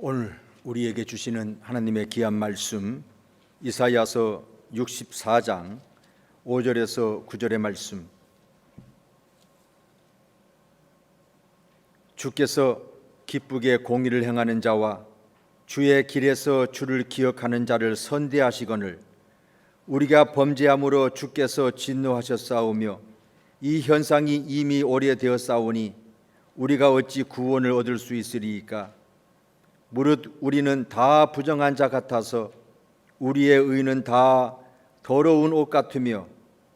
오늘 우리에게 주시는 하나님의 귀한 말씀, 이사야서 64장 5절에서 9절의 말씀. 주께서 기쁘게 공의를 행하는 자와 주의 길에서 주를 기억하는 자를 선대하시거늘 우리가 범죄함으로 주께서 진노하셨사오며 이 현상이 이미 오래되었사오니 우리가 어찌 구원을 얻을 수 있으리이까? 무릇 우리는 다 부정한 자 같아서 우리의 의는 다 더러운 옷 같으며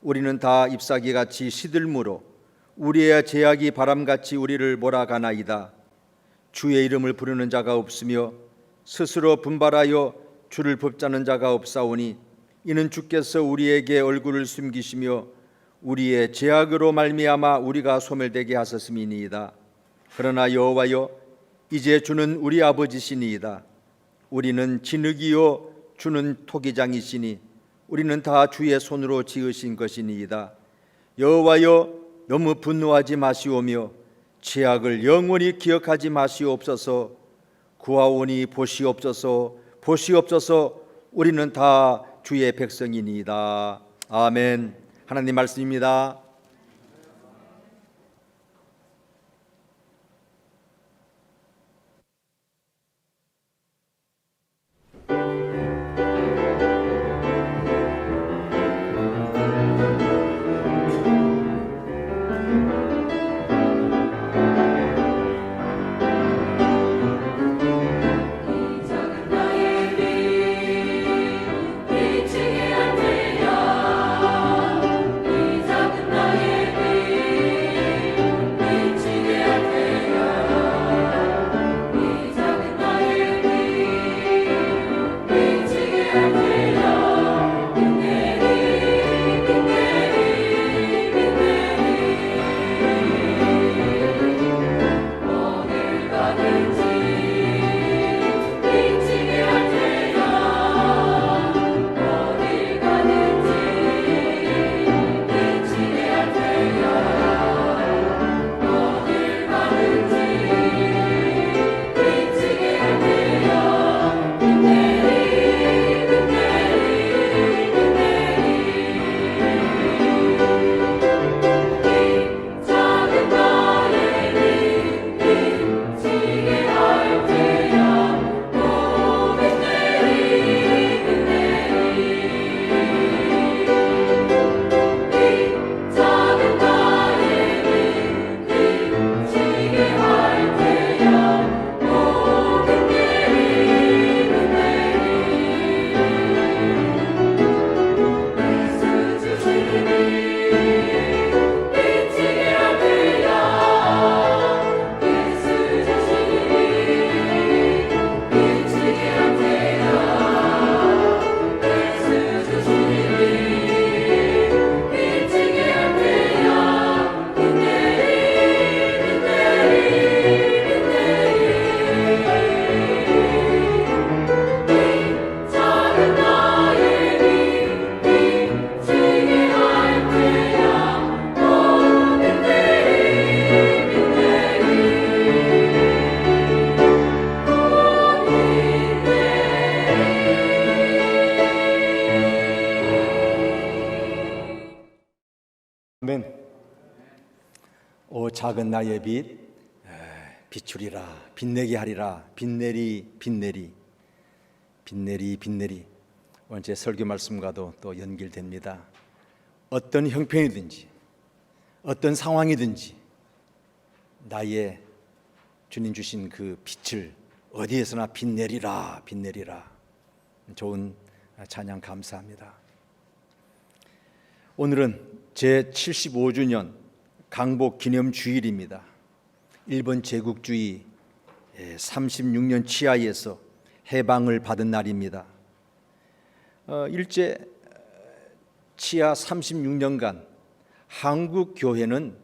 우리는 다 잎사귀같이 시들므로 우리의 죄악이 바람같이 우리를 몰아가나이다. 주의 이름을 부르는 자가 없으며 스스로 분발하여 주를 붙잡는 자가 없사오니 이는 주께서 우리에게 얼굴을 숨기시며 우리의 죄악으로 말미암아 우리가 소멸되게 하셨음이니이다. 그러나 여호와여, 이제 주는 우리 아버지시니이다. 우리는 진흙이요 주는 토기장이시니 우리는 다 주의 손으로 지으신 것이니이다. 여호와여, 너무 분노하지 마시오며 죄악을 영원히 기억하지 마시옵소서. 구하오니 보시옵소서, 보시옵소서. 우리는 다 주의 백성이니이다. 아멘. 하나님 말씀입니다. 아멘. 오 작은 나의 빛, 비추리라, 빛내게 하리라. 빛내리, 빛내리, 빛내리, 빛내리. 오늘 제 설교 말씀과도 또 연결됩니다. 어떤 형편이든지 어떤 상황이든지 나의 주님 주신 그 빛을 어디에서나 빛내리라, 빛내리라. 좋은 찬양 감사합니다. 오늘은 제75주년 강복 기념 주일입니다. 일본 제국주의 36년 치하에서 해방을 받은 날입니다. 일제 치하 36년간 한국 교회는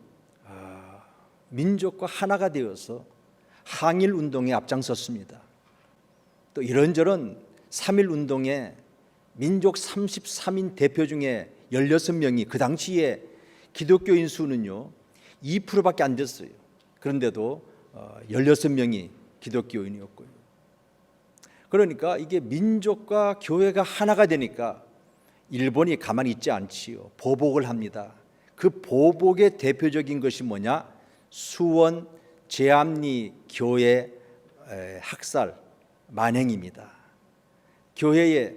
민족과 하나가 되어서 항일 운동에 앞장섰습니다. 또 이런저런 3.1 운동에 민족 33인 대표 중에 16명이 그 당시에 기독교인 수는요 2%밖에 안 됐어요. 그런데도 16명이 기독교인이었고요. 그러니까 이게 민족과 교회가 하나가 되니까 일본이 가만히 있지 않지요. 보복을 합니다. 그 보복의 대표적인 것이 뭐냐? 수원 제암리 교회 학살 만행입니다. 교회에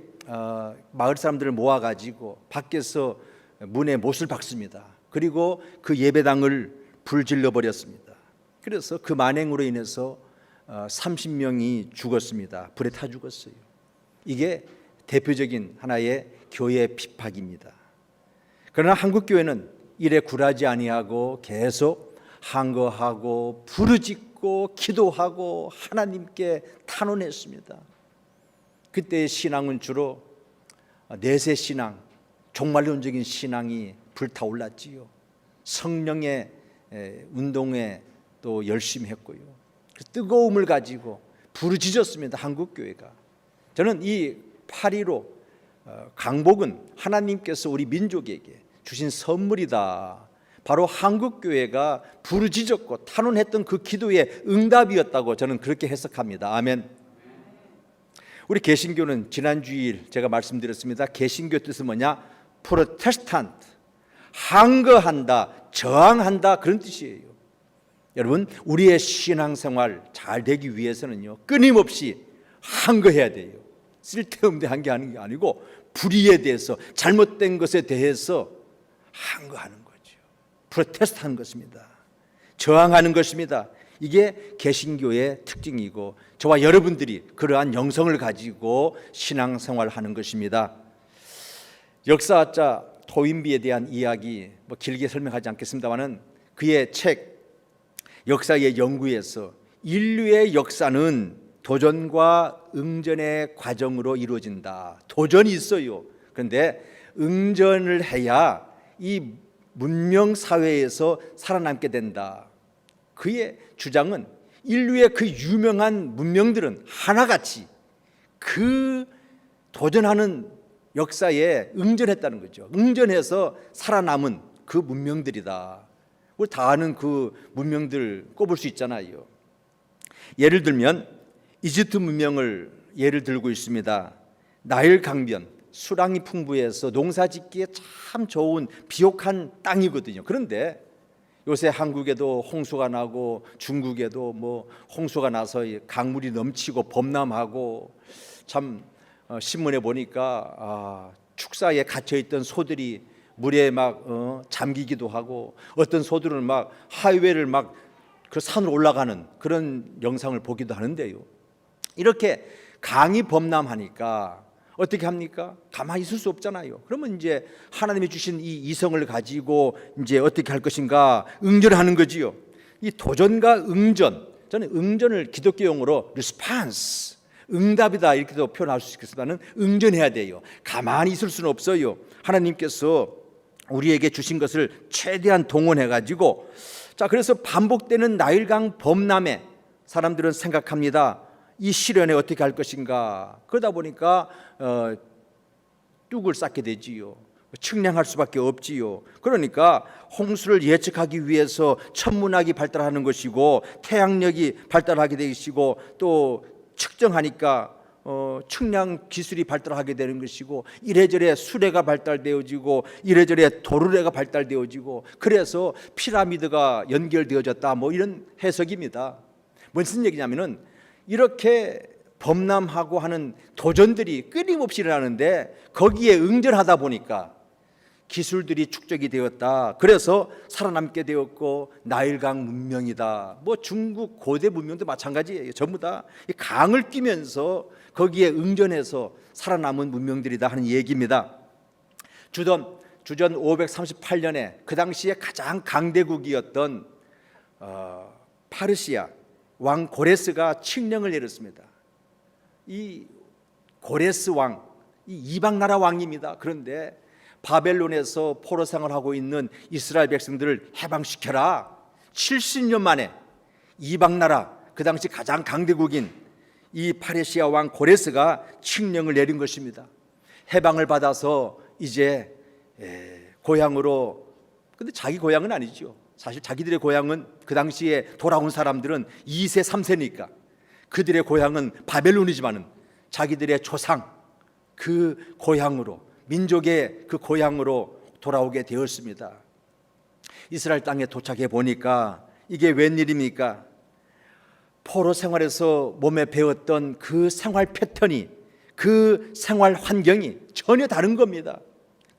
마을 사람들을 모아가지고 밖에서 문에 못을 박습니다. 그리고 그 예배당을 불질러 버렸습니다. 그래서 그 만행으로 인해서 30명이 죽었습니다. 불에 타 죽었어요. 이게 대표적인 하나의 교회 핍박입니다. 그러나 한국 교회는 이래 굴하지 아니하고 계속 항거하고 부르짖고 기도하고 하나님께 탄원했습니다. 그때의 신앙은 주로 내세 신앙, 종말론적인 신앙이 불타올랐지요. 성령의 운동에 또 열심히 했고요. 그 뜨거움을 가지고 부르짖었습니다. 한국 교회가. 저는 이 8.15 강복은 하나님께서 우리 민족에게 주신 선물이다. 바로 한국 교회가 부르짖었고 탄원했던 그 기도의 응답이었다고 저는 그렇게 해석합니다. 아멘. 우리 개신교는 지난 주일 제가 말씀드렸습니다. 개신교 뜻은 뭐냐? 프로테스탄트, 항거한다, 저항한다, 그런 뜻이에요. 여러분, 우리의 신앙생활 잘 되기 위해서는요, 끊임없이 항거해야 돼요. 쓸데없는 한 게 아니고 불의에 대해서, 잘못된 것에 대해서 항거하는 거죠. 프로테스트하는 것입니다. 저항하는 것입니다. 이게 개신교의 특징이고 저와 여러분들이 그러한 영성을 가지고 신앙생활하는 것입니다. 역사학자 토인비에 대한 이야기 길게 설명하지 않겠습니다만은 그의 책 역사의 연구에서 인류의 역사는 도전과 응전의 과정으로 이루어진다. 도전이 있어요. 그런데 응전을 해야 이 문명 사회에서 살아남게 된다. 그의 주장은 인류의 그 유명한 문명들은 하나같이 그 도전하는 역사에 응전했다는 거죠. 응전해서 살아남은 그 문명들이다. 우리 다 아는 그 문명들 꼽을 수 있잖아요. 예를 들면 이집트 문명을 예를 들고 있습니다. 나일 강변, 수량이 풍부해서 농사짓기에 참 좋은 비옥한 땅이거든요. 그런데 요새 한국에도 홍수가 나고 중국에도 홍수가 나서 강물이 넘치고 범람하고 참 신문에 보니까 축사에 갇혀 있던 소들이 물에 막 잠기기도 하고 어떤 소들은 막 하이웨이를 막 그 산으로 올라가는 그런 영상을 보기도 하는데요. 이렇게 강이 범람하니까 어떻게 합니까? 가만히 있을 수 없잖아요. 그러면 이제 하나님이 주신 이 이성을 가지고 이제 어떻게 할 것인가 응전하는 거지요. 이 도전과 응전, 저는 응전을 기독교 용어로 response, 응답이다 이렇게도 표현할 수 있겠지만은 응전해야 돼요. 가만히 있을 수는 없어요. 하나님께서 우리에게 주신 것을 최대한 동원해 가지고 자 그래서 반복되는 나일강 범람에 사람들은 생각합니다. 이 시련에 어떻게 할 것인가. 그러다 보니까 뚝을 쌓게 되지요. 측량할 수밖에 없지요. 그러니까 홍수를 예측하기 위해서 천문학이 발달하는 것이고 태양력이 발달하게 되시고 또 측정하니까 측량 기술이 발달하게 되는 것이고 이래저래 수레가 발달되어지고 이래저래 도르래가 발달되어지고 그래서 피라미드가 연결되어졌다 이런 해석입니다. 무슨 얘기냐면은 이렇게 범람하고 하는 도전들이 끊임없이 일어나는데 거기에 응전하다 보니까 기술들이 축적이 되었다. 그래서 살아남게 되었고 나일강 문명이다. 중국 고대 문명도 마찬가지예요. 전부 다 강을 끼면서 거기에 응전해서 살아남은 문명들이다 하는 얘기입니다. 주전 538년에 그 당시에 가장 강대국이었던 파르시아 왕 고레스가 칙령을 내렸습니다. 이 고레스 왕, 이 이방 나라 왕입니다. 그런데 바벨론에서 포로 생활하고 있는 이스라엘 백성들을 해방시켜라. 70년 만에 이방 나라 그 당시 가장 강대국인 이 파르시아 왕 고레스가 칙령을 내린 것입니다. 해방을 받아서 이제 고향으로, 근데 자기 고향은 아니죠. 사실 자기들의 고향은 그 당시에 돌아온 사람들은 2세 3세니까 그들의 고향은 바벨론이지만은 자기들의 조상, 그 고향으로, 민족의 그 고향으로 돌아오게 되었습니다. 이스라엘 땅에 도착해 보니까 이게 웬일입니까? 포로 생활에서 몸에 배웠던 그 생활 패턴이, 그 생활 환경이 전혀 다른 겁니다.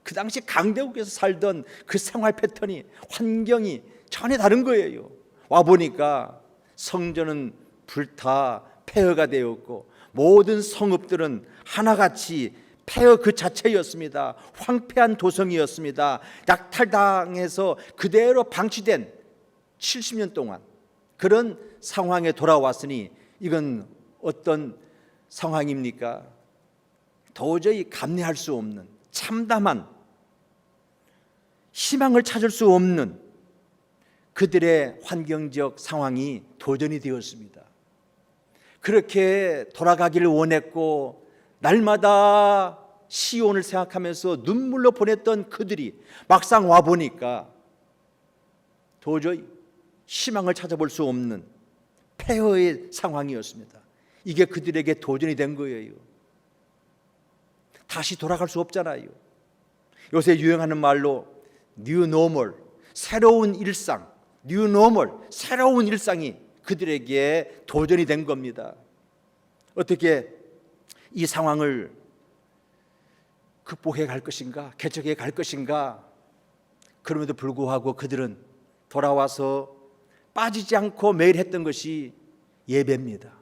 그 당시 강대국에서 살던 그 생활 패턴이, 환경이 전혀 다른 거예요. 와 보니까 성전은 불타 폐허가 되었고 모든 성읍들은 하나같이 폐허 그 자체였습니다. 황폐한 도성이었습니다. 약탈당해서 그대로 방치된 70년 동안 그런 상황에 돌아왔으니 이건 어떤 상황입니까? 도저히 감내할 수 없는 참담한, 희망을 찾을 수 없는 그들의 환경적 상황이 도전이 되었습니다. 그렇게 돌아가기를 원했고 날마다 시온을 생각하면서 눈물로 보냈던 그들이 막상 와보니까 도저히 희망을 찾아볼 수 없는 폐허의 상황이었습니다. 이게 그들에게 도전이 된 거예요. 다시 돌아갈 수 없잖아요. 요새 유행하는 말로 뉴 노멀, 새로운 일상, 뉴 노멀, 새로운 일상이 그들에게 도전이 된 겁니다. 어떻게 이 상황을 극복해 갈 것인가, 개척해 갈 것인가. 그럼에도 불구하고 그들은 돌아와서 빠지지 않고 매일 했던 것이 예배입니다.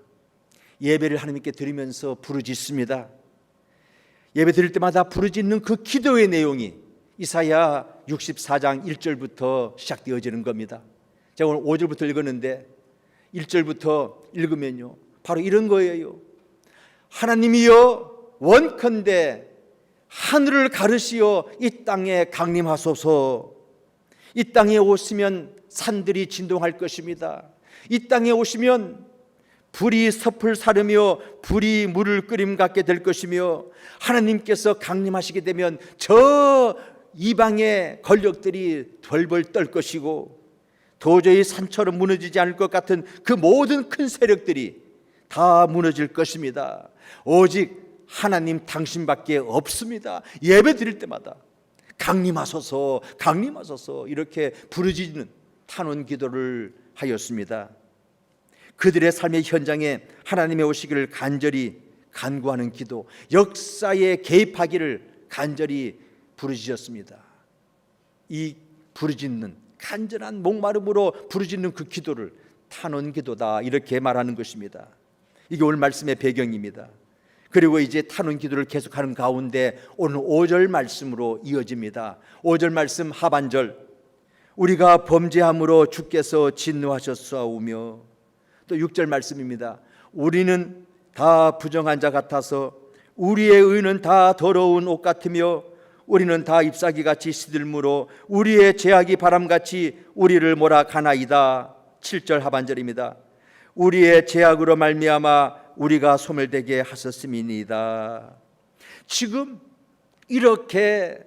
예배를 하나님께 드리면서 부르짖습니다. 예배 드릴 때마다 부르짖는 그 기도의 내용이 이사야 64장 1절부터 시작되어지는 겁니다. 제가 오늘 5절부터 읽었는데 1절부터 읽으면요, 바로 이런 거예요. 하나님이여 원컨대 하늘을 가르시어 이 땅에 강림하소서. 이 땅에 오시면 산들이 진동할 것입니다. 이 땅에 오시면 불이 섭을 사르며 불이 물을 끓임 같게 될 것이며 하나님께서 강림하시게 되면 저 이방의 권력들이 벌벌 떨 것이고 도저히 산처럼 무너지지 않을 것 같은 그 모든 큰 세력들이 다 무너질 것입니다. 오직 하나님 당신밖에 없습니다. 예배 드릴 때마다 강림하소서, 강림하소서 이렇게 부르짖는 탄원 기도를 하였습니다. 그들의 삶의 현장에 하나님의 오시기를 간절히 간구하는 기도, 역사에 개입하기를 간절히 부르짖었습니다. 이 부르짖는, 간절한 목마름으로 부르짖는 그 기도를 탄원 기도다 이렇게 말하는 것입니다. 이게 오늘 말씀의 배경입니다. 그리고 이제 탄원 기도를 계속하는 가운데 오늘 5절 말씀으로 이어집니다. 5절 말씀 하반절, 우리가 범죄함으로 주께서 진노하셨사오며, 또 6절 말씀입니다. 우리는 다 부정한 자 같아서 우리의 의는 다 더러운 옷 같으며 우리는 다 잎사귀같이 시들므로 우리의 죄악이 바람같이 우리를 몰아가나이다. 7절 하반절입니다. 우리의 죄악으로 말미암아 우리가 소멸되게 하셨음이니이다. 지금 이렇게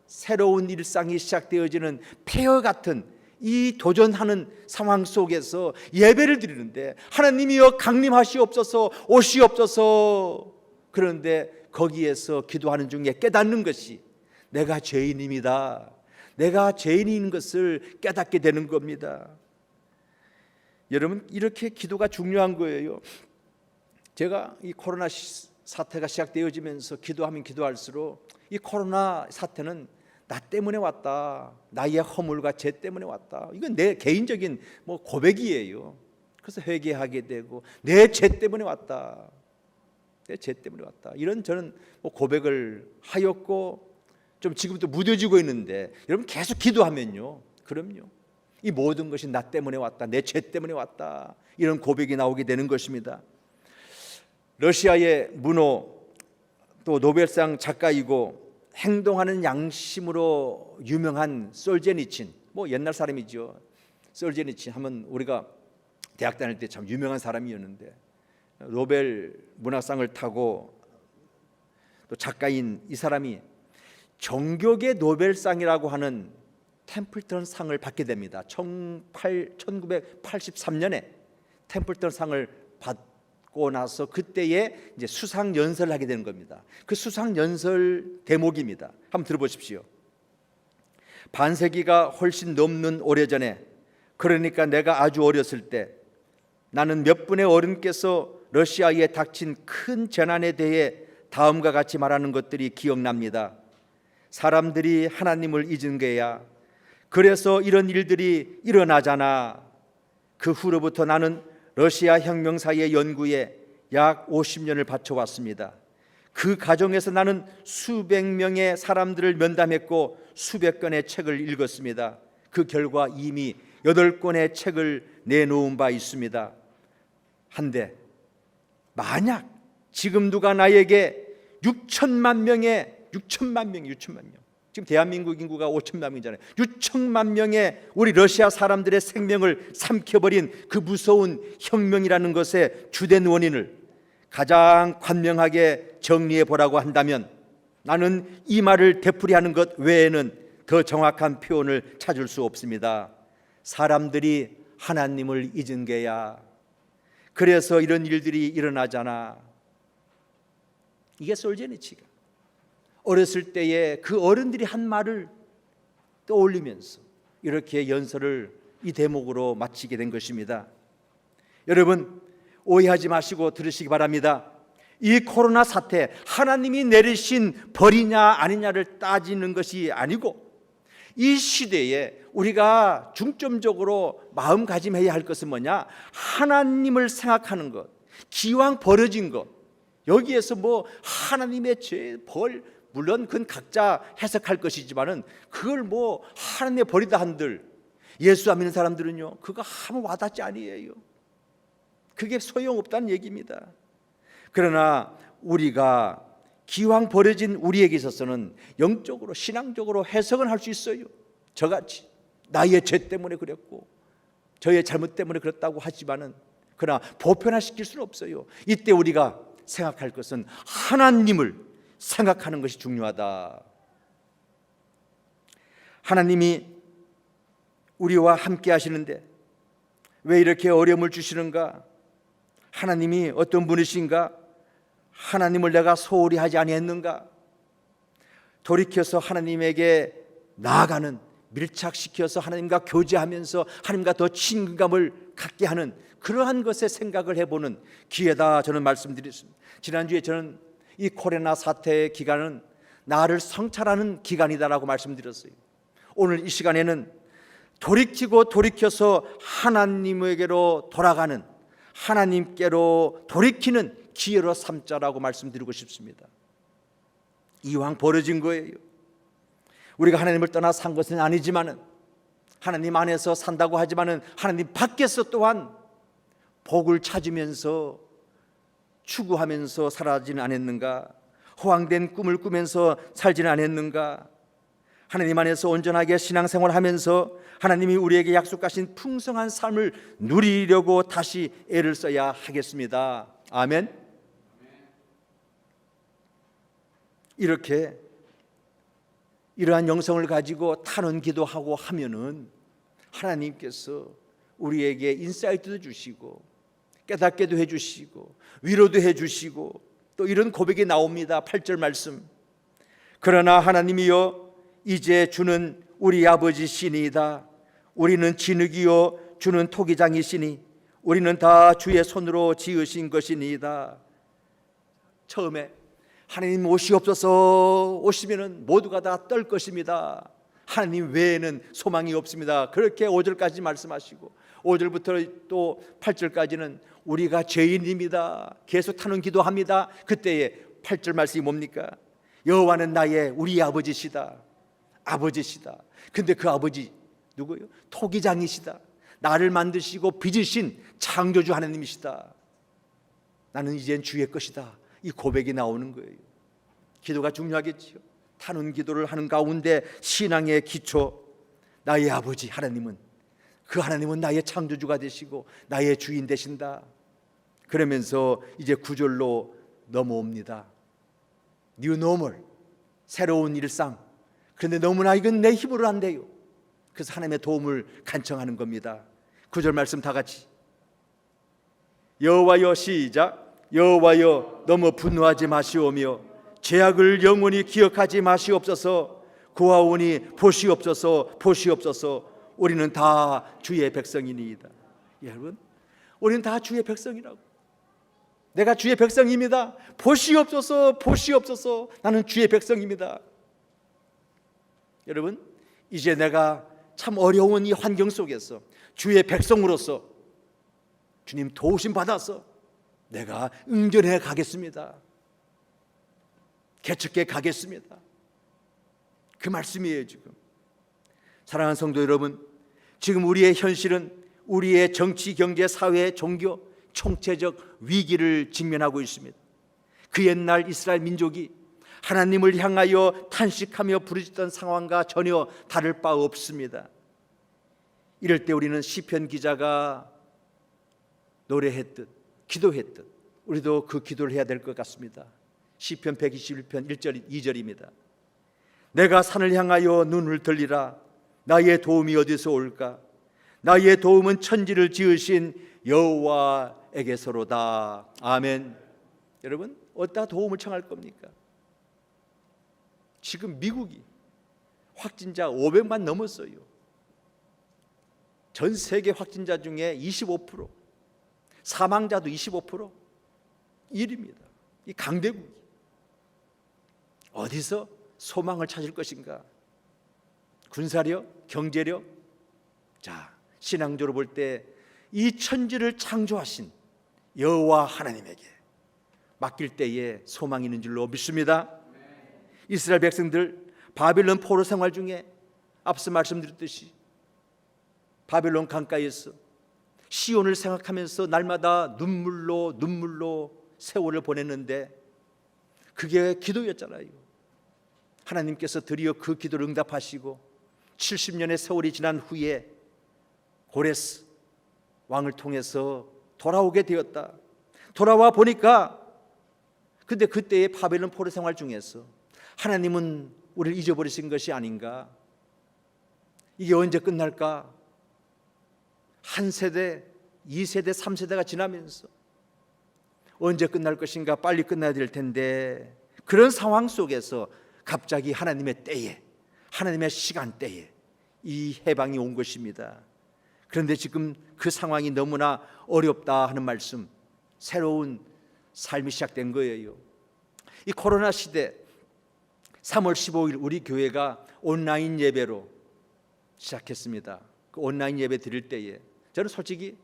새로운 일상이 시작되어지는 폐허 같은 이 도전하는 상황 속에서 예배를 드리는데 하나님이여 강림하시옵소서, 오시옵소서. 그런데 거기에서 기도하는 중에 깨닫는 것이 내가 죄인입니다. 내가 죄인인 것을 깨닫게 되는 겁니다. 여러분, 이렇게 기도가 중요한 거예요. 제가 이 코로나 사태가 시작되어지면서 기도하면 기도할수록 이 코로나 사태는 나 때문에 왔다, 나의 허물과 죄 때문에 왔다, 이건 내 개인적인 고백이에요. 그래서 회개하게 되고 내 죄 때문에 왔다, 내 죄 때문에 왔다, 이런 저는 고백을 하였고 좀 지금도 무뎌지고 있는데, 여러분 계속 기도하면요, 그럼요, 이 모든 것이 나 때문에 왔다, 내 죄 때문에 왔다, 이런 고백이 나오게 되는 것입니다. 러시아의 문호, 또 노벨상 작가이고 행동하는 양심으로 유명한 솔제니친, 옛날 사람이죠. 솔제니친 하면 우리가 대학 다닐 때 참 유명한 사람이었는데 노벨 문학상을 타고 또 작가인 이 사람이 종교계 노벨상이라고 하는 템플턴 상을 받게 됩니다. 1983년에 템플턴 상을 나서 그때에 이제 수상 연설을 하게 되는 겁니다. 그 수상 연설 대목입니다. 한번 들어보십시오. 반세기가 훨씬 넘는 오래전에, 그러니까 내가 아주 어렸을 때, 나는 몇 분의 어른께서 러시아에 닥친 큰 재난에 대해 다음과 같이 말하는 것들이 기억납니다. 사람들이 하나님을 잊은 게야. 그래서 이런 일들이 일어나잖아. 그 후로부터 나는 러시아 혁명사의 연구에 약 50년을 바쳐왔습니다. 그 과정에서 나는 수백 명의 사람들을 면담했고 수백 권의 책을 읽었습니다. 그 결과 이미 8권의 책을 내놓은 바 있습니다. 한데 만약 지금 누가 나에게 6천만 명, 지금 대한민국 인구가 5천만 명이잖아요. 6천만 명의 우리 러시아 사람들의 생명을 삼켜버린 그 무서운 혁명이라는 것의 주된 원인을 가장 관명하게 정리해 보라고 한다면, 나는 이 말을 되풀이하는 것 외에는 더 정확한 표현을 찾을 수 없습니다. 사람들이 하나님을 잊은 게야. 그래서 이런 일들이 일어나잖아. 이게 솔제니치가 어렸을 때에 그 어른들이 한 말을 떠올리면서 이렇게 연설을 이 대목으로 마치게 된 것입니다. 여러분, 오해하지 마시고 들으시기 바랍니다. 이 코로나 사태, 하나님이 내리신 벌이냐 아니냐를 따지는 것이 아니고, 이 시대에 우리가 중점적으로 마음가짐해야 할 것은 뭐냐? 하나님을 생각하는 것, 기왕 벌어진 것, 여기에서 뭐 하나님의 죄, 벌, 물론 그건 각자 해석할 것이지만은 그걸 뭐 하나님의 벌이다 한들, 예수 안 믿는 사람들은요 그거 아무 와닿지 아니에요. 그게 소용없다는 얘기입니다. 그러나 우리가 기왕 벌어진 우리에게 있어서는 영적으로 신앙적으로 해석은 할 수 있어요. 저같이 나의 죄 때문에 그랬고 저의 잘못 때문에 그랬다고 하지만은, 그러나 보편화시킬 수는 없어요. 이때 우리가 생각할 것은 하나님을 생각하는 것이 중요하다. 하나님이 우리와 함께 하시는데 왜 이렇게 어려움을 주시는가? 하나님이 어떤 분이신가? 하나님을 내가 소홀히 하지 아니했는가? 돌이켜서 하나님에게 나아가는, 밀착시켜서 하나님과 교제하면서 하나님과 더 친근감을 갖게 하는 그러한 것에 생각을 해보는 기회다, 저는 말씀드렸습니다. 지난주에 저는 이 코로나 사태의 기간은 나를 성찰하는 기간이다라고 말씀드렸어요. 오늘 이 시간에는 돌이켜서 하나님에게로 돌아가는, 하나님께로 돌이키는 기회로 삼자라고 말씀드리고 싶습니다. 이왕 벌어진 거예요. 우리가 하나님을 떠나 산 것은 아니지만은, 하나님 안에서 산다고 하지만은 하나님 밖에서 또한 복을 찾으면서 추구하면서 살아지는 않았는가? 허황된 꿈을 꾸면서 살지는 않았는가? 하나님 안에서 온전하게 신앙생활하면서 하나님이 우리에게 약속하신 풍성한 삶을 누리려고 다시 애를 써야 하겠습니다. 아멘. 이렇게 이러한 영성을 가지고 탄원 기도하고 하면은 하나님께서 우리에게 인사이트도 주시고 깨닫게도 해주시고 위로도 해주시고 또 이런 고백이 나옵니다. 8절 말씀. 그러나 하나님이여 이제 주는 우리 아버지시니이다. 우리는 진흙이요 주는 토기장이시니 우리는 다 주의 손으로 지으신 것이니이다. 처음에 하나님 오시옵소서, 오시면은 모두가 다 떨 것입니다. 하나님 외에는 소망이 없습니다. 그렇게 5절까지 말씀하시고 5절부터 또 8절까지는 우리가 죄인입니다. 계속 탄원 기도합니다. 그때의 8절 말씀이 뭡니까? 여호와는 나의 우리 아버지시다. 아버지시다. 근데 그 아버지 누구예요? 토기장이시다. 나를 만드시고 빚으신 창조주 하나님이시다. 나는 이젠 주의 것이다. 이 고백이 나오는 거예요. 기도가 중요하겠지요. 탄원 기도를 하는 가운데 신앙의 기초, 나의 아버지 하나님은, 그 하나님은 나의 창조주가 되시고 나의 주인 되신다. 그러면서 이제 9절로 넘어옵니다. New normal, 새로운 일상. 그런데 너무나 이건 내 힘으로 안 돼요. 그래서 하나님의 도움을 간청하는 겁니다. 9절 말씀 다 같이. 여호와여, 시작. 여호와여 너무 분노하지 마시오며 죄악을 영원히 기억하지 마시옵소서. 구하오니 보시옵소서. 보시옵소서. 우리는 다 주의 백성이니이다. 여러분, 우리는 다 주의 백성이라고. 내가 주의 백성입니다. 보시옵소서. 보시옵소서. 나는 주의 백성입니다. 여러분, 이제 내가 참 어려운 이 환경 속에서 주의 백성으로서 주님 도우심 받아서 내가 응전해 가겠습니다. 개척해 가겠습니다. 그 말씀이에요. 지금 사랑하는 성도 여러분, 지금 우리의 현실은 우리의 정치, 경제, 사회, 종교 총체적 위기를 직면하고 있습니다. 그 옛날 이스라엘 민족이 하나님을 향하여 탄식하며 부르짖던 상황과 전혀 다를 바 없습니다. 이럴 때 우리는 시편 기자가 노래했듯 기도했듯 우리도 그 기도를 해야 될 것 같습니다. 시편 121편 1절 2절입니다. 내가 산을 향하여 눈을 들리라. 나의 도움이 어디서 올까? 나의 도움은 천지를 지으신 여호와에게서로다. 아멘. 여러분, 어디다 도움을 청할 겁니까? 지금 미국이 확진자 500만 넘었어요. 전 세계 확진자 중에 25%, 사망자도 25% 1입니다. 이 강대국이 어디서 소망을 찾을 것인가? 군사력, 경제력. 자, 신앙적으로 볼 때 이 천지를 창조하신 여호와 하나님에게 맡길 때에 소망이 있는 줄로 믿습니다. 이스라엘 백성들 바빌론 포로 생활 중에 앞서 말씀드렸듯이 바빌론 강가에서 시온을 생각하면서 날마다 눈물로 세월을 보냈는데 그게 기도였잖아요. 하나님께서 드디어 그 기도를 응답하시고 70년의 세월이 지난 후에 고레스 왕을 통해서 돌아오게 되었다. 돌아와 보니까 근데 그때의 바벨론 포로 생활 중에서 하나님은 우리를 잊어버리신 것이 아닌가? 이게 언제 끝날까? 한 세대, 2세대, 3세대가 지나면서 언제 끝날 것인가? 빨리 끝나야 될 텐데 그런 상황 속에서 갑자기 하나님의 때에, 하나님의 시간대에 이 해방이 온 것입니다. 그런데 지금 그 상황이 너무나 어렵다 하는 말씀, 새로운 삶이 시작된 거예요. 이 코로나 시대 3월 15일 우리 교회가 온라인 예배로 시작했습니다. 그 온라인 예배 드릴 때에 저는 솔직히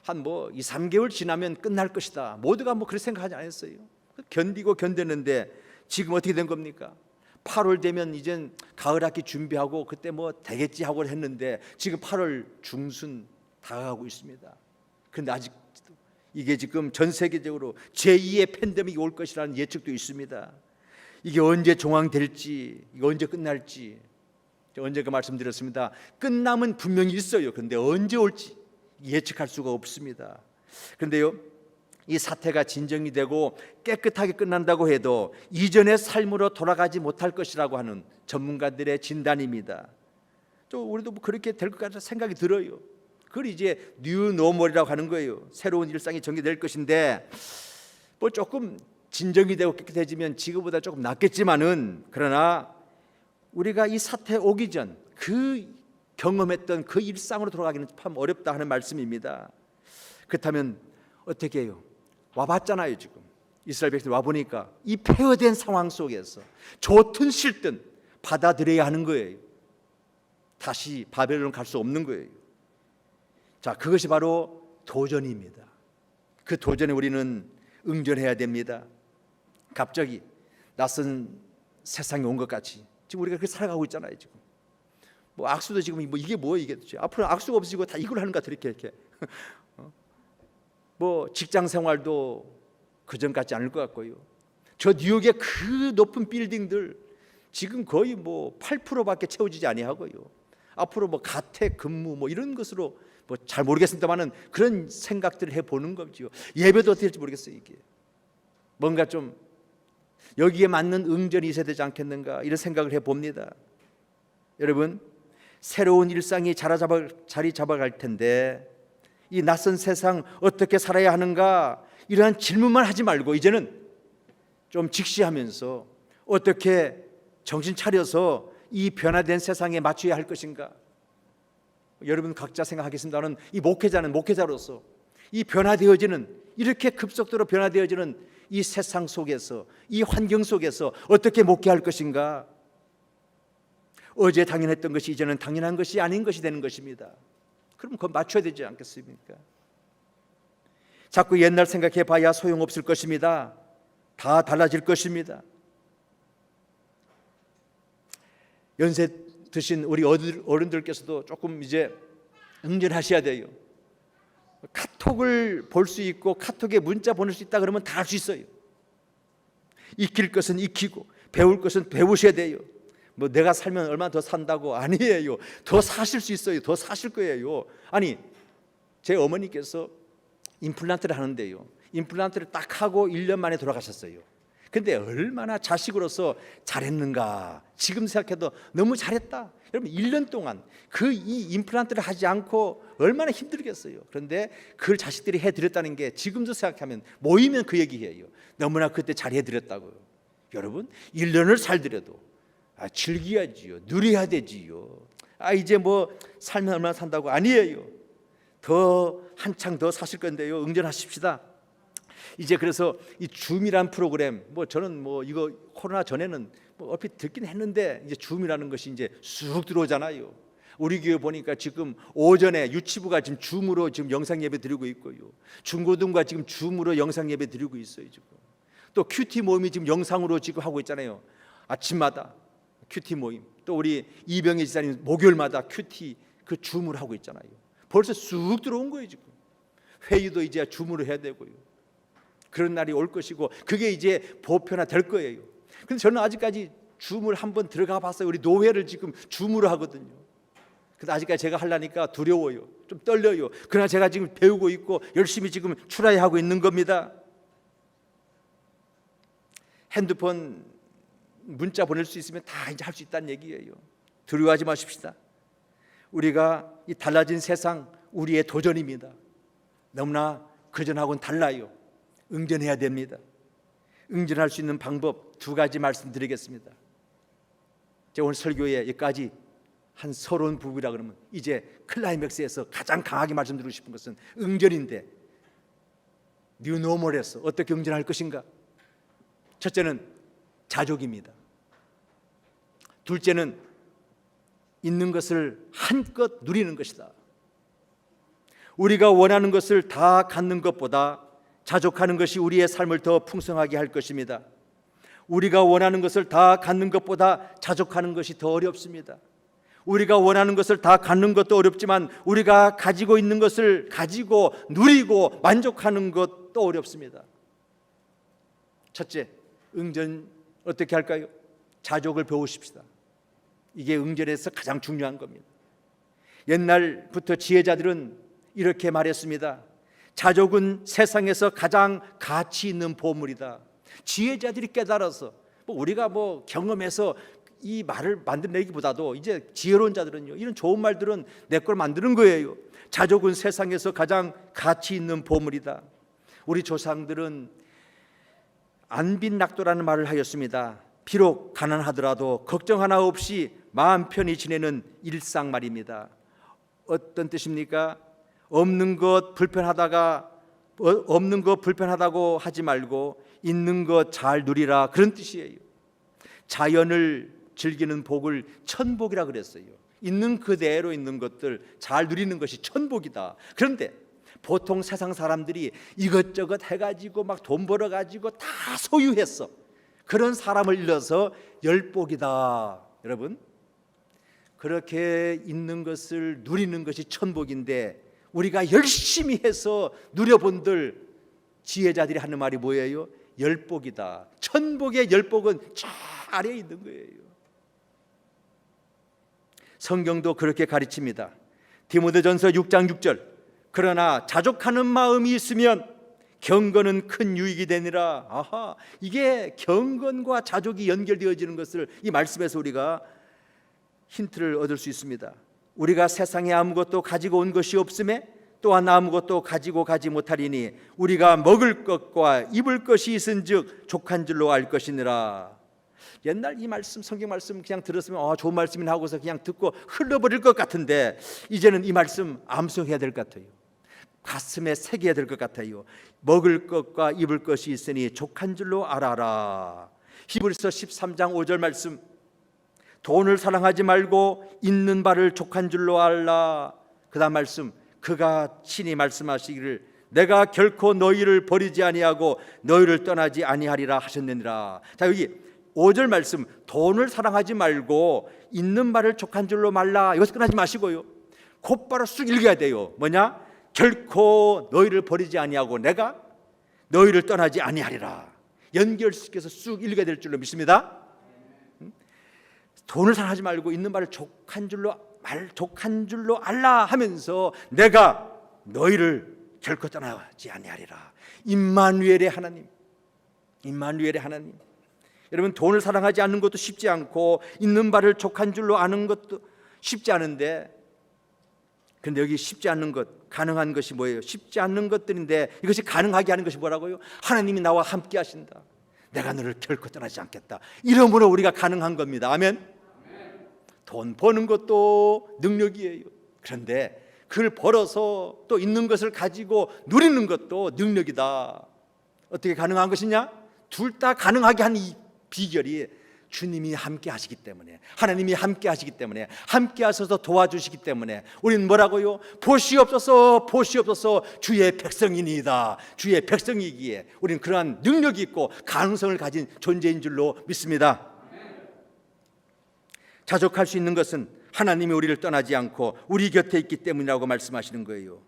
한 2, 3개월 지나면 끝날 것이다. 모두가 그렇게 생각하지 않았어요. 견디고 견뎠는데 지금 어떻게 된 겁니까? 8월 되면 이젠 가을 학기 준비하고 그때 되겠지 하고 했는데 지금 8월 중순 다가가고 있습니다. 그런데 아직 이게 지금 전 세계적으로 제2의 팬데믹이 올 것이라는 예측도 있습니다. 이게 언제 종황될지, 이게 언제 끝날지 언제가 말씀드렸습니다. 끝남은 분명히 있어요. 그런데 언제 올지 예측할 수가 없습니다. 그런데요, 이 사태가 진정이 되고 깨끗하게 끝난다고 해도 이전의 삶으로 돌아가지 못할 것이라고 하는 전문가들의 진단입니다. 또 우리도 그렇게 될 것 같은 생각이 들어요. 그걸 이제 뉴노멀이라고 하는 거예요. 새로운 일상이 전개될 것인데 조금 진정이 되고 깨끗해지면 지금보다 조금 낫겠지만은 그러나 우리가 이 사태 오기 전 그 경험했던 그 일상으로 돌아가기는 참 어렵다 하는 말씀입니다. 그렇다면 어떻게 해요? 와봤잖아요. 지금 이스라엘 백성들 와보니까 이 폐허된 상황 속에서 좋든 싫든 받아들여야 하는 거예요. 다시 바벨론 갈 수 없는 거예요. 자, 그것이 바로 도전입니다. 그 도전에 우리는 응전해야 됩니다. 갑자기 낯선 세상이 온 것 같이 지금 우리가 그렇게 살아가고 있잖아요. 지금 악수도 지금 이게 뭐예요? 이게 앞으로 악수가 없어지고 다 이걸 하는 것 같아. 이렇게 직장 생활도 그전 같지 않을 것 같고요. 저 뉴욕의 그 높은 빌딩들 지금 거의 8%밖에 채워지지 아니하고요. 앞으로 가택 근무 이런 것으로 잘 모르겠습니다만은 그런 생각들을 해보는 거죠. 예배도 어떻게 될지 모르겠어요. 이게 뭔가 좀 여기에 맞는 응전이 있어야 되지 않겠는가 이런 생각을 해봅니다. 여러분, 새로운 일상이 자리 잡아갈 텐데 이 낯선 세상 어떻게 살아야 하는가? 이러한 질문만 하지 말고 이제는 좀 직시하면서 어떻게 정신 차려서 이 변화된 세상에 맞춰야 할 것인가. 여러분 각자 생각하겠습니다는 이 목회자는 목회자로서 이 변화되어지는, 이렇게 급속도로 변화되어지는 이 세상 속에서, 이 환경 속에서 어떻게 목회할 것인가. 어제 당연했던 것이 이제는 당연한 것이 아닌 것이 되는 것입니다. 그럼 그거 맞춰야 되지 않겠습니까? 자꾸 옛날 생각해 봐야 소용없을 것입니다. 다 달라질 것입니다. 연세 드신 우리 어른들께서도 조금 이제 응전하셔야 돼요. 카톡을 볼 수 있고 카톡에 문자 보낼 수 있다 그러면 다 할 수 있어요. 익힐 것은 익히고 배울 것은 배우셔야 돼요. 뭐 내가 살면 얼마나 더 산다고. 아니에요. 더 사실 수 있어요. 더 사실 거예요. 아니, 제 어머니께서 임플란트를 하는데요, 임플란트를 딱 하고 1년 만에 돌아가셨어요. 근데 얼마나 자식으로서 잘했는가. 지금 생각해도 너무 잘했다. 여러분 1년 동안 이 임플란트를 하지 않고 얼마나 힘들겠어요. 그런데 그걸 자식들이 해드렸다는 게 지금도 생각하면 모이면 그 얘기예요. 너무나 그때 잘해드렸다고요. 여러분 1년을 살더라도 즐겨야지요. 누려야 되지요. 이제 뭐 살면 얼마나 산다고. 아니에요. 더 한창 더 사실 건데요. 응전하십시다. 이제 그래서 이 줌이란 프로그램, 뭐 저는 뭐 이거 코로나 전에는 뭐 얼핏 듣긴 했는데 이제 줌이라는 것이 이제 쑥 들어오잖아요. 우리 교회 보니까 지금 오전에 유치부가 지금 줌으로 지금 영상 예배 드리고 있고요. 중고등부가 지금 줌으로 영상 예배 드리고 있어요. 지금 또 큐티 모임이 지금 영상으로 지금 하고 있잖아요. 아침마다 큐티 모임. 또 우리 이병희 지사님 목요일마다 큐티 그 줌을 하고 있잖아요. 벌써 쑥 들어온 거예요. 지금 회의도 이제 줌으로 해야 되고요. 그런 날이 올 것이고 그게 이제 보편화 될 거예요. 근데 저는 아직까지 줌을 한번 들어가 봤어요. 우리 노회를 지금 줌으로 하거든요. 근데 아직까지 제가 하려니까 두려워요. 좀 떨려요. 그러나 제가 지금 배우고 있고 열심히 지금 출하하고 있는 겁니다. 핸드폰 문자 보낼 수 있으면 다 이제 할 수 있다는 얘기예요. 두려워하지 마십시다. 우리가 이 달라진 세상 우리의 도전입니다. 너무나 그전하고는 달라요. 응전해야 됩니다. 응전할 수 있는 방법 2가지 말씀드리겠습니다. 제가 오늘 설교에 여기까지 한 서러운 부분이라 그러면 이제 클라이맥스에서 가장 강하게 말씀드리고 싶은 것은 응전인데, 뉴노멀에서 어떻게 응전할 것인가. 첫째는 자족입니다. 둘째는 있는 것을 한껏 누리는 것이다. 우리가 원하는 것을 다 갖는 것보다 자족하는 것이 우리의 삶을 더 풍성하게 할 것입니다. 우리가 원하는 것을 다 갖는 것보다 자족하는 것이 더 어렵습니다. 우리가 원하는 것을 다 갖는 것도 어렵지만 우리가 가지고 있는 것을 가지고 누리고 만족하는 것도 어렵습니다. 첫째, 응전 어떻게 할까요? 자족을 배우십시다. 이게 응전에서 가장 중요한 겁니다. 옛날부터 지혜자들은 이렇게 말했습니다. 자족은 세상에서 가장 가치 있는 보물이다. 지혜자들이 깨달아서, 우리가 경험해서 이 말을 만들어내기보다도 이제 지혜로운 자들은요, 이런 좋은 말들은 내 걸 만드는 거예요. 자족은 세상에서 가장 가치 있는 보물이다. 우리 조상들은 안빈낙도라는 말을 하였습니다. 비록 가난하더라도 걱정 하나 없이 마음 편히 지내는 일상 말입니다. 어떤 뜻입니까? 없는 것 불편하다고 하지 말고 있는 것 잘 누리라, 그런 뜻이에요. 자연을 즐기는 복을 천복이라 그랬어요. 있는 그대로 있는 것들 잘 누리는 것이 천복이다. 그런데 보통 세상 사람들이 이것저것 해가지고 막 돈 벌어가지고 다 소유했어. 그런 사람을 일러서 열복이다. 여러분, 그렇게 있는 것을 누리는 것이 천복인데 우리가 열심히 해서 누려본들 지혜자들이 하는 말이 뭐예요? 열복이다. 천복의 열복은 저 아래에 있는 거예요. 성경도 그렇게 가르칩니다. 디모데전서 6장 6절, 그러나 자족하는 마음이 있으면 경건은 큰 유익이 되니라. 아하, 이게 경건과 자족이 연결되어지는 것을 이 말씀에서 우리가 힌트를 얻을 수 있습니다. 우리가 세상에 아무것도 가지고 온 것이 없음에 또한 아무것도 가지고 가지 못하리니 우리가 먹을 것과 입을 것이 있은즉 족한 줄로 알 것이니라. 옛날 이 말씀, 성경 말씀 그냥 들었으면 좋은 말씀이나 하고서 그냥 듣고 흘러버릴 것 같은데 이제는 이 말씀 암송해야 될 것 같아요. 가슴에 새겨야 될 것 같아요. 먹을 것과 입을 것이 있으니 족한 줄로 알아라. 히브리서 13장 5절 말씀, 돈을 사랑하지 말고 있는 바를 족한 줄로 알라. 그 다음 말씀, 그가 친히 말씀하시기를 내가 결코 너희를 버리지 아니하고 너희를 떠나지 아니하리라 하셨느니라. 자, 여기 5절 말씀, 돈을 사랑하지 말고 있는 바를 족한 줄로 말라. 이것을 끝나지 마시고요, 곧바로 쑥 읽어야 돼요. 뭐냐? 결코 너희를 버리지 아니하고 내가 너희를 떠나지 아니하리라. 연결시켜서 쑥 읽어야 될 줄로 믿습니다. 돈을 사랑하지 말고 있는 바를 족한 줄로 알라 하면서 내가 너희를 결코 떠나지 아니하리라. 임마누엘의 하나님, 임마누엘의 하나님. 여러분, 돈을 사랑하지 않는 것도 쉽지 않고 있는 바를 족한 줄로 아는 것도 쉽지 않은데, 그런데 여기 쉽지 않는 것, 가능한 것이 뭐예요? 쉽지 않는 것들인데 이것이 가능하게 하는 것이 뭐라고요? 하나님이 나와 함께 하신다. 내가 너를 결코 떠나지 않겠다. 이러므로 우리가 가능한 겁니다. 아멘. 돈 버는 것도 능력이에요. 그런데 그걸 벌어서 또 있는 것을 가지고 누리는 것도 능력이다. 어떻게 가능한 것이냐? 둘 다 가능하게 한 이 비결이 주님이 함께 하시기 때문에, 하나님이 함께 하시기 때문에, 함께 하셔서 도와주시기 때문에 우리는 뭐라고요? 보시옵소서, 보시옵소서, 주의 백성이니이다. 주의 백성이기에 우리는 그러한 능력이 있고 가능성을 가진 존재인 줄로 믿습니다. 자족할 수 있는 것은 하나님이 우리를 떠나지 않고 우리 곁에 있기 때문이라고 말씀하시는 거예요.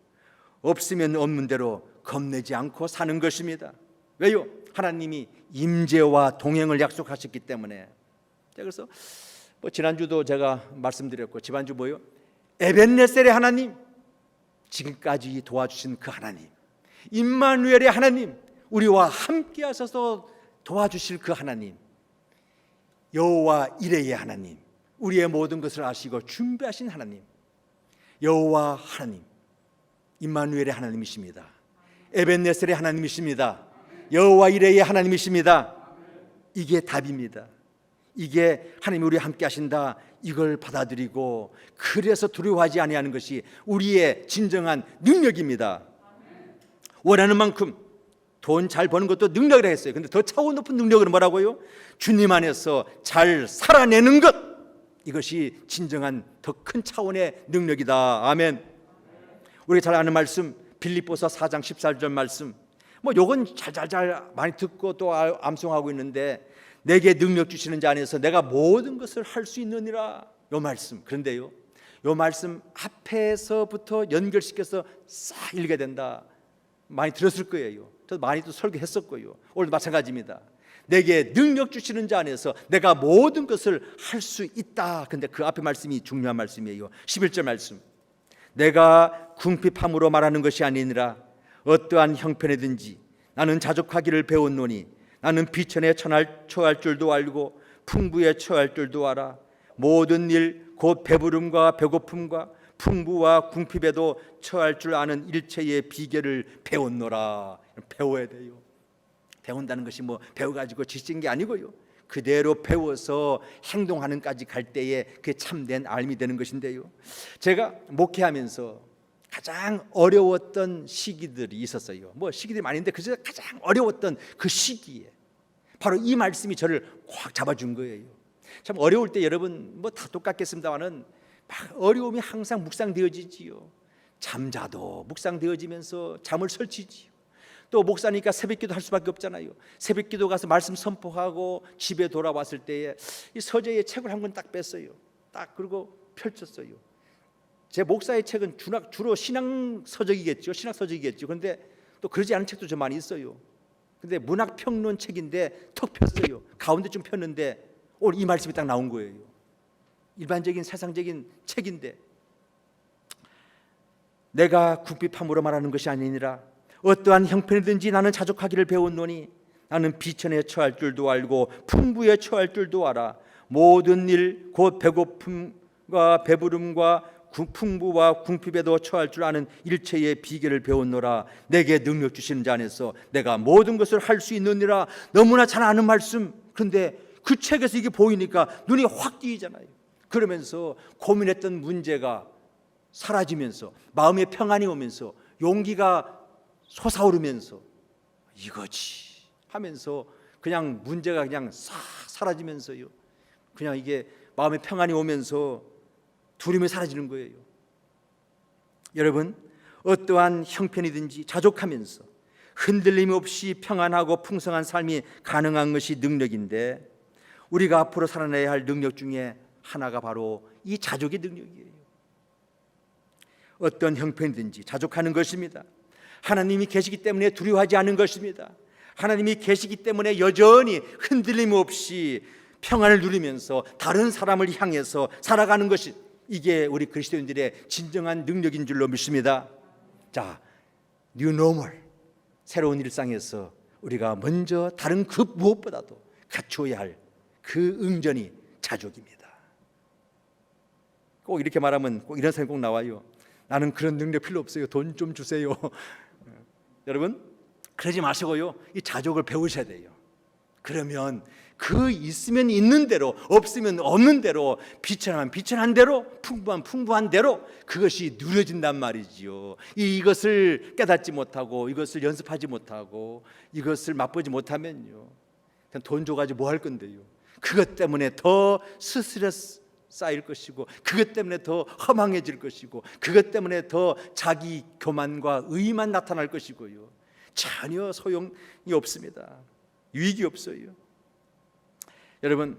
없으면 없는 대로 겁내지 않고 사는 것입니다. 왜요? 하나님이 임재와 동행을 약속하셨기 때문에. 그래서 지난주도 제가 말씀드렸고, 지난주 뭐요? 에벤네셀의 하나님, 지금까지 도와주신 그 하나님, 임마누엘의 하나님, 우리와 함께 하셔서 도와주실 그 하나님, 여호와 이레의 하나님, 우리의 모든 것을 아시고 준비하신 하나님, 여호와 하나님, 임마누엘의 하나님이십니다. 에벤네셀의 하나님이십니다. 여호와 이레의 하나님이십니다. 이게 답입니다. 이게 하나님이 우리와 함께 하신다, 이걸 받아들이고 그래서 두려워하지 아니하는 것이 우리의 진정한 능력입니다. 원하는 만큼 돈 잘 버는 것도 능력이라 했어요. 그런데 더 차원 높은 능력은 뭐라고요? 주님 안에서 잘 살아내는 것, 이것이 진정한 더 큰 차원의 능력이다. 아멘. 우리가 잘 아는 말씀, 빌립보서 4장 14절 말씀, 요건 잘 많이 듣고 또 암송하고 있는데, 내게 능력 주시는 자 안에서 내가 모든 것을 할 수 있느니라. 요 말씀. 그런데요, 요 말씀 앞에서부터 연결시켜서 싹 읽어야 된다. 많이 들었을 거예요. 저도 많이 또 설교했었고요. 오늘도 마찬가지입니다. 내게 능력 주시는 자 안에서 내가 모든 것을 할 수 있다. 그런데 그 앞에 말씀이 중요한 말씀이에요. 11절 말씀, 내가 궁핍함으로 말하는 것이 아니니라. 어떠한 형편이든지 나는 자족하기를 배웠노니 나는 비천에 처할 줄도 알고 풍부에 처할 줄도 알아. 모든 일 곧 배부름과 배고픔과 풍부와 궁핍에도 처할 줄 아는 일체의 비결을 배웠노라. 배워야 돼요. 배운다는 것이 배워가지고 지친 게 아니고요, 그대로 배워서 행동하는까지 갈 때에 그게 참된 삶이 되는 것인데요, 제가 목회하면서 가장 어려웠던 시기들이 있었어요. 시기들이 많이 있는데 그중에 가장 어려웠던 그 시기에 바로 이 말씀이 저를 확 잡아준 거예요. 참 어려울 때 여러분 다 똑같겠습니다만은 막 어려움이 항상 묵상되어지지요. 잠자도 묵상되어지면서 잠을 설치지요. 또 목사니까 새벽기도 할 수밖에 없잖아요. 새벽기도 가서 말씀 선포하고 집에 돌아왔을 때에 이 서재의 책을 한 권 딱 뺐어요. 딱 그리고 펼쳤어요. 제 목사의 책은 주로 신앙 서적이겠죠. 그런데 또 그러지 않은 책도 좀 많이 있어요. 근데 문학 평론 책인데 턱 폈어요. 가운데 좀 폈는데 오늘 이 말씀이 딱 나온 거예요. 일반적인 세상적인 책인데, 내가 궁핍함으로 말하는 것이 아니니라. 어떠한 형편이든지 나는 자족하기를 배웠노니 나는 비천에 처할 줄도 알고 풍부에 처할 줄도 알아. 모든 일 곧 배고픔과 배부름과 풍부와 궁핍에도 처할 줄 아는 일체의 비결을 배웠노라. 내게 능력 주시는 자 안에서 내가 모든 것을 할 수 있느니라. 너무나 잘 아는 말씀. 그런데 그 책에서 이게 보이니까 눈이 확 띄잖아요. 그러면서 고민했던 문제가 사라지면서 마음의 평안이 오면서 용기가 솟아오르면서 이거지 하면서 그냥 문제가 그냥 싹 사라지면서요. 그냥 이게 마음의 평안이 오면서 두려움이 사라지는 거예요. 여러분, 어떠한 형편이든지 자족하면서 흔들림 없이 평안하고 풍성한 삶이 가능한 것이 능력인데, 우리가 앞으로 살아내야 할 능력 중에 하나가 바로 이 자족의 능력이에요. 어떤 형편이든지 자족하는 것입니다. 하나님이 계시기 때문에 두려워하지 않는 것입니다. 하나님이 계시기 때문에 여전히 흔들림 없이 평안을 누리면서 다른 사람을 향해서 살아가는 것이, 이게 우리 그리스도인들의 진정한 능력인 줄로 믿습니다. 자, 뉴 노멀, 새로운 일상에서 우리가 먼저 다른 그 무엇보다도 갖추어야 할 그 응전이 자족입니다. 꼭 이렇게 말하면 꼭 이런 생각 꼭 나와요. 나는 그런 능력 필요 없어요. 돈 좀 주세요. 여러분, 그러지 마시고요, 이 자족을 배우셔야 돼요. 그러면 그 있으면 있는 대로, 없으면 없는 대로, 비천하면 비천한 대로, 풍부한 풍부한 대로 그것이 누려진단 말이지요. 이것을 깨닫지 못하고, 이것을 연습하지 못하고, 이것을 맛보지 못하면요, 그냥 돈 줘가지고 뭐 할 건데요. 그것 때문에 더 스트레스 쌓일 것이고, 그것 때문에 더 허망해질 것이고, 그것 때문에 더 자기 교만과 의만 나타날 것이고요. 전혀 소용이 없습니다. 유익이 없어요. 여러분,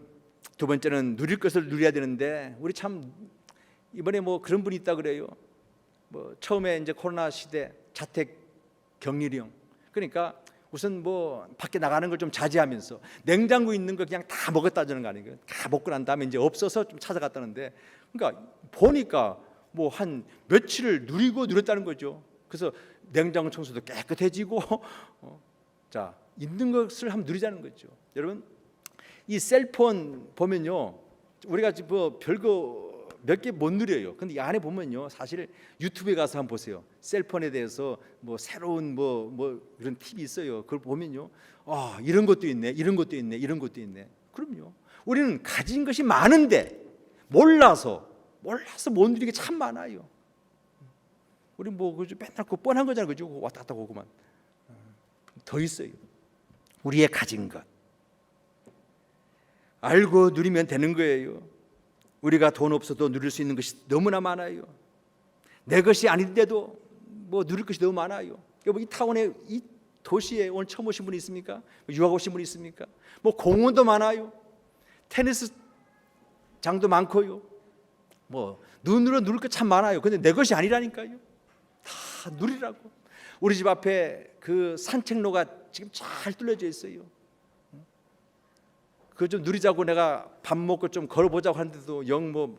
두 번째는 누릴 것을 누려야 되는데, 우리 참 이번에 뭐 그런 분이 있다 그래요. 뭐 처음에 이제 코로나 시대 자택 격리령, 그러니까 우선 뭐 밖에 나가는 걸 좀 자제하면서 냉장고에 있는 거 그냥 다 먹었다는 거 아니에요. 다 먹고 난 다음에 이제 없어서 좀 찾아갔다는데, 그러니까 보니까 뭐 한 며칠을 누렸다는 거죠. 그래서 냉장고 청소도 깨끗해지고 자, 있는 것을 한번 누리자는 거죠. 여러분, 이 셀폰 보면요, 우리가 뭐 별거 몇 개 못 누려요. 근데 이 안에 보면요, 사실 유튜브에 가서 한번 보세요. 셀폰에 대해서 뭐 새로운 뭐 이런 팁이 있어요. 그걸 보면요, 아, 이런 것도 있네, 이런 것도 있네, 이런 것도 있네. 그럼요, 우리는 가진 것이 많은데 몰라서 못 누리는 게 참 많아요. 우리 뭐 그저 맨날 그 뻔한 거잖아요, 그죠? 왔다 갔다 오고만. 더 있어요. 우리의 가진 것 알고 누리면 되는 거예요. 우리가 돈 없어도 누릴 수 있는 것이 너무나 많아요. 내 것이 아닌데도 뭐 누릴 것이 너무 많아요. 여러분, 이 타운에, 이 도시에 오늘 처음 오신 분이 있습니까? 유학 오신 분이 있습니까? 뭐 공원도 많아요. 테니스 장도 많고요. 뭐 눈으로 누릴 것 참 많아요. 근데 내 것이 아니라니까요. 다 누리라고. 우리 집 앞에 그 산책로가 지금 잘 뚫려져 있어요. 그거 좀 누리자고 내가 밥 먹고 좀 걸어보자고 하는데도 영 뭐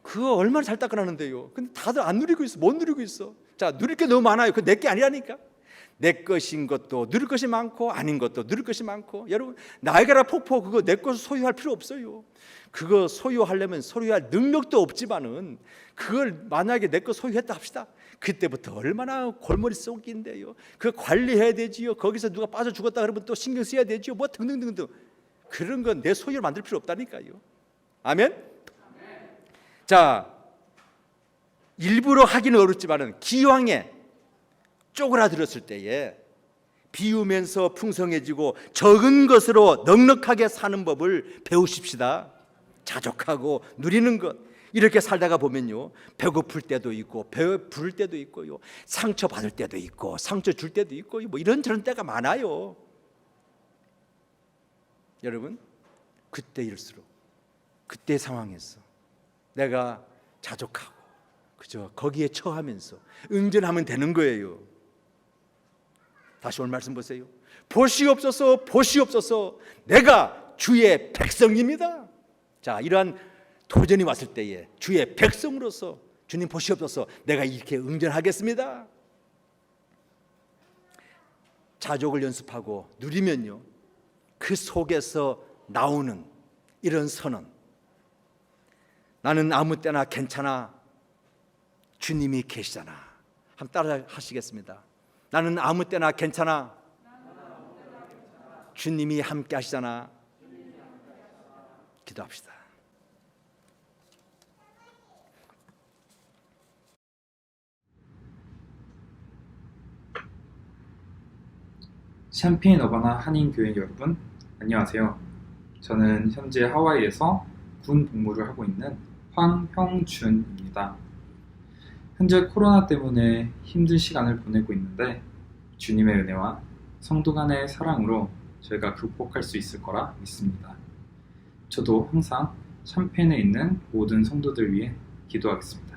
그거 얼마나 잘 닦아놨는데요. 근데 다들 안 누리고 있어. 못 누리고 있어. 자, 누릴 게 너무 많아요. 그거 내 게 아니라니까. 내 것인 것도 누릴 것이 많고 아닌 것도 누릴 것이 많고. 여러분, 나이아가라 폭포 그거 내 것을 소유할 필요 없어요. 그거 소유하려면 소유할 능력도 없지만은 그걸 만약에 내 것 소유했다 합시다. 그때부터 얼마나 골머리 썩인데요. 그거 관리해야 되지요. 거기서 누가 빠져 죽었다 그러면 또 신경 써야 되지요. 뭐 등등등등. 그런 건 내 소유를 만들 필요 없다니까요. 아멘. 자, 일부러 하기는 어렵지만은 기왕에 쪼그라들었을 때에 비우면서 풍성해지고 적은 것으로 넉넉하게 사는 법을 배우십시다. 자족하고 누리는 것, 이렇게 살다가 보면요, 배고플 때도 있고 배부를 때도 있고요, 상처 받을 때도 있고 상처 줄 때도 있고 뭐 이런저런 때가 많아요. 여러분, 그때일수록 그때 상황에서 내가 자족하고 그저 거기에 처하면서 응전하면 되는 거예요. 다시 오늘 말씀 보세요. 보시옵소서, 보시옵소서, 내가 주의 백성입니다. 자, 이러한 도전이 왔을 때에 주의 백성으로서 주님 보시옵소서, 내가 이렇게 응전하겠습니다. 자족을 연습하고 누리면요, 그 속에서 나오는 이런 선언, 나는 아무 때나 괜찮아. 주님이 계시잖아. 한번 따라 하시겠습니다. 나는 아무 때나 괜찮아. 주님이 함께 하시잖아. 기도합시다. 샴페인 어바나 한인교회 여러분, 안녕하세요. 저는 현재 하와이에서 군 복무를 하고 있는 황형준입니다. 현재 코로나 때문에 힘든 시간을 보내고 있는데 주님의 은혜와 성도 간의 사랑으로 저희가 극복할 수 있을 거라 믿습니다. 저도 항상 샴페인에 있는 모든 성도들 위해 기도하겠습니다.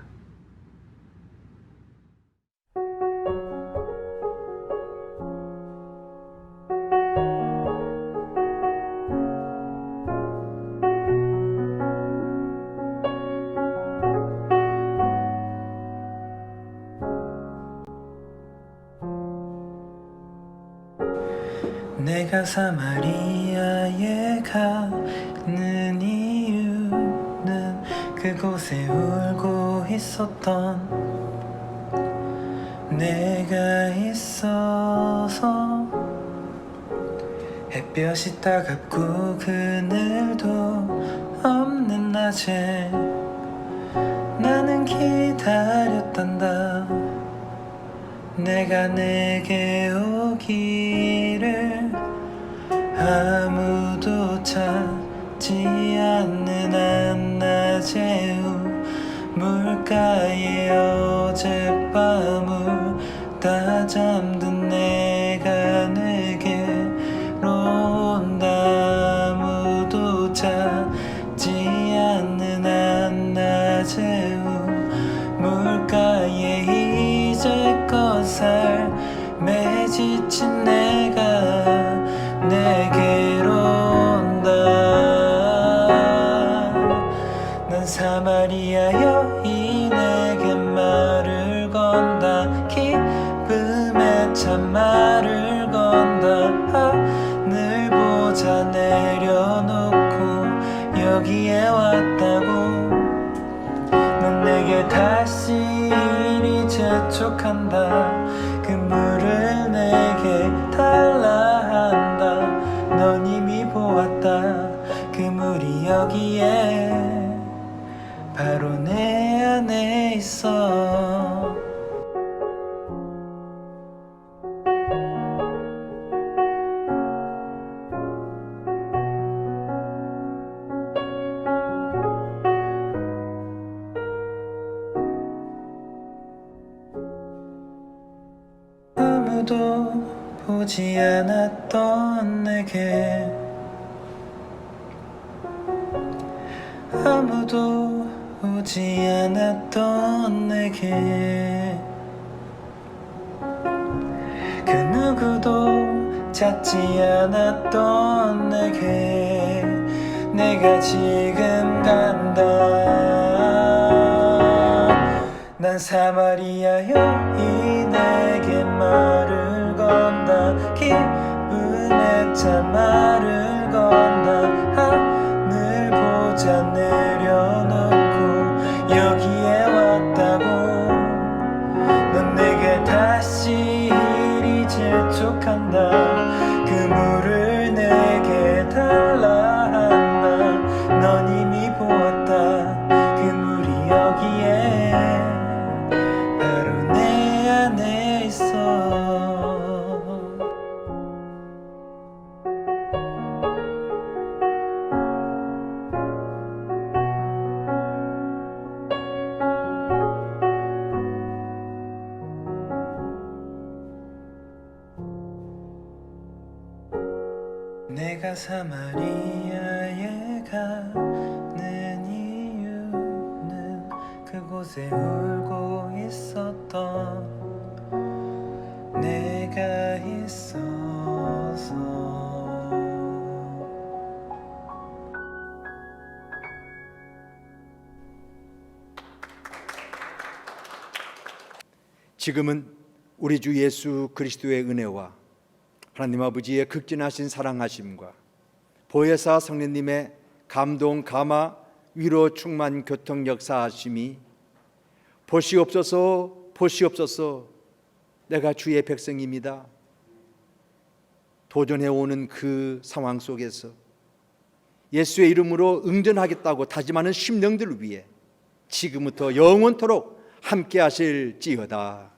내가 사마리아에 가는 이유는 그곳에 울고 있었던 내가 있어서 햇볕이 따갑고 그늘도 없는 낮에 나는 기다렸단다. 내가 내게 오기를 아무도 찾지 않는 한낮의 물가에 어젯밤을 다 잠든 내가 내게로 온다. 아무도 찾지 않는 한낮의 물가에 이제껏 삶에 지친 내가 내게로 온다. 난 사마리아 여인에게 말을 건다. 기쁨에 참 말을 건다. 하늘 보자 내려놓고 여기에 왔다고. 넌 내게 다시 이리 재촉한다. 그 물을 내게 달라 한다. 넌 이미 보았다. 그 물이 여기에 바로 내 안에 있어. 아무도 보지 않았던 내게 아무도 오지 않았던 내게 그 누구도 찾지 않았던 내게 내가 지금 간다. 난 사마리아 여인에게 말을 건다. 기쁨에 참 말을 건다. 하늘 보자 내려놓고 여기에 왔다고. 넌 내게 다시 이리 재촉한다. 그 물을 내게 달라 한다. 넌 이미 보았다. 그 물이 여기에 바로 내 안에 있어. 내가 사마리아에 가는 이유는 그곳에 울고 있었던 내가 있어서. 지금은 우리 주 예수 그리스도의 은혜와 하나님 아버지의 극진하신 사랑하심과 보혜사 성령님의 감동 감화 위로 충만 교통 역사하심이 보시옵소서 보시옵소서 내가 주의 백성입니다. 도전해 오는 그 상황 속에서 예수의 이름으로 응전하겠다고 다짐하는 심령들을 위해 지금부터 영원토록 함께 하실지어다.